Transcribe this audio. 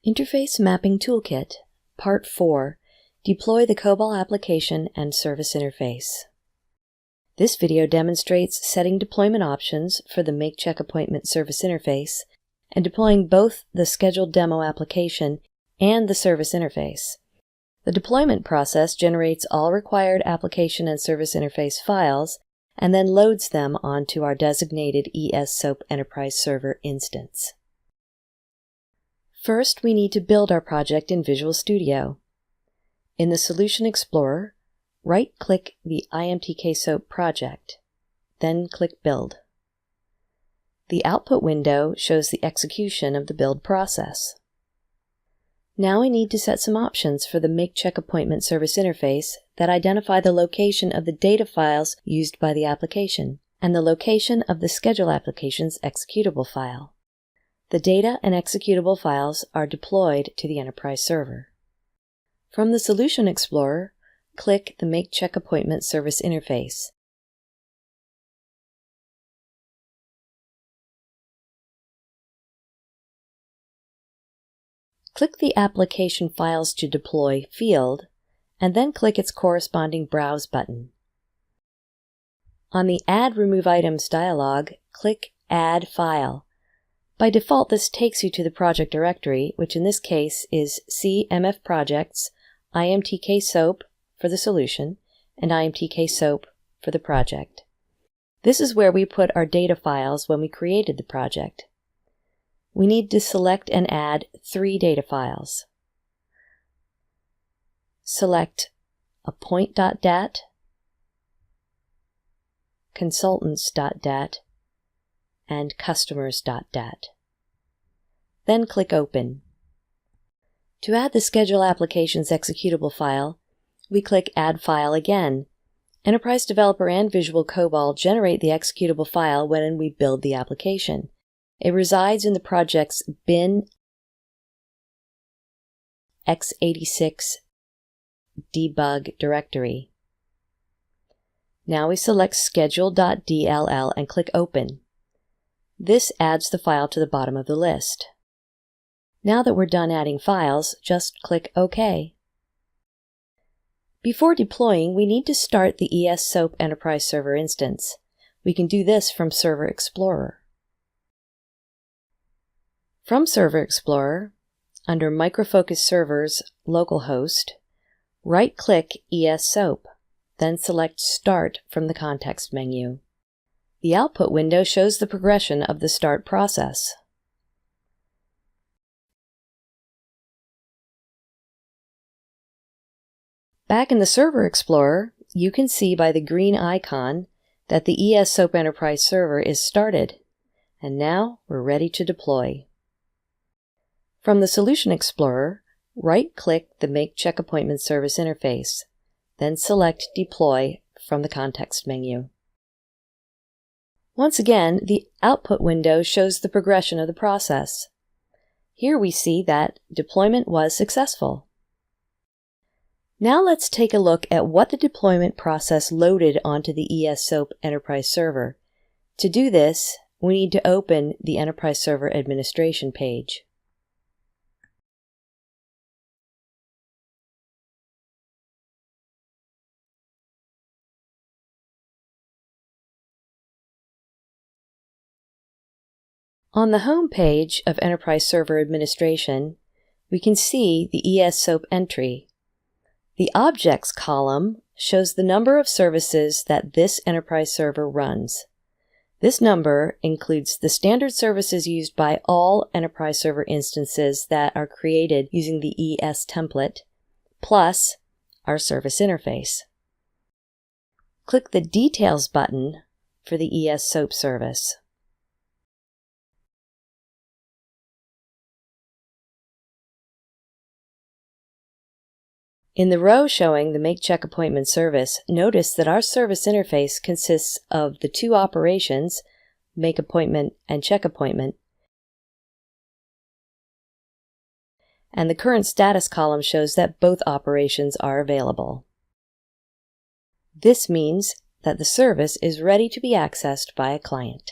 Interface Mapping Toolkit, Part 4, Deploy the COBOL Application and Service Interface. This video demonstrates setting deployment options for the Make Check Appointment Service Interface and deploying both the scheduled demo application and the service interface. The deployment process generates all required application and service interface files and then loads them onto our designated ES-SOAP Enterprise Server instance. First, we need to build our project in Visual Studio. In the Solution Explorer, right-click the IMTK SOAP project, then click Build. The output window shows the execution of the build process. Now we need to set some options for the Make Check Appointment Service Interface that identify the location of the data files used by the application and the location of the Schedule application's executable file. The data and executable files are deployed to the enterprise server. From the Solution Explorer, click the Make Check Appointment Service Interface. Click the Application Files to Deploy field, and then click its corresponding Browse button. On the Add Remove Items dialog, click Add File. By default, this takes you to the project directory, which in this case is CMF Projects, IMTK SOAP for the solution, and IMTK SOAP for the project. This is where we put our data files when we created the project. We need to select and add 3 data files. Select appoint.dat, consultants.dat, and customers.dat. Then click Open. To add the Schedule application's executable file, we click Add File again. Enterprise Developer and Visual COBOL generate the executable file when we build the application. It resides in the project's bin x86 debug directory. Now we select schedule.dll and click Open. This adds the file to the bottom of the list. Now that we're done adding files, just click OK. Before deploying, we need to start the ES-SOAP Enterprise Server instance. We can do this from Server Explorer. From Server Explorer, under Micro Focus Servers localhost, right-click ES-SOAP, then select Start from the context menu. The output window shows the progression of the start process. Back in the Server Explorer, you can see by the green icon that the ES-SOAP Enterprise Server is started, and now we're ready to deploy. From the Solution Explorer, right-click the Make Check Appointment Service interface, then select Deploy from the context menu. Once again, the output window shows the progression of the process. Here we see that deployment was successful. Now let's take a look at what the deployment process loaded onto the ES-SOAP Enterprise Server. To do this, we need to open the Enterprise Server Administration page. On the home page of Enterprise Server Administration, we can see the ES-SOAP entry. The Objects column shows the number of services that this enterprise server runs. This number includes the standard services used by all enterprise server instances that are created using the ES template, plus our service interface. Click the Details button for the ES-SOAP service. In the row showing the Make Check Appointment service, notice that our service interface consists of the 2 operations, Make Appointment and Check Appointment, and the current status column shows that both operations are available. This means that the service is ready to be accessed by a client.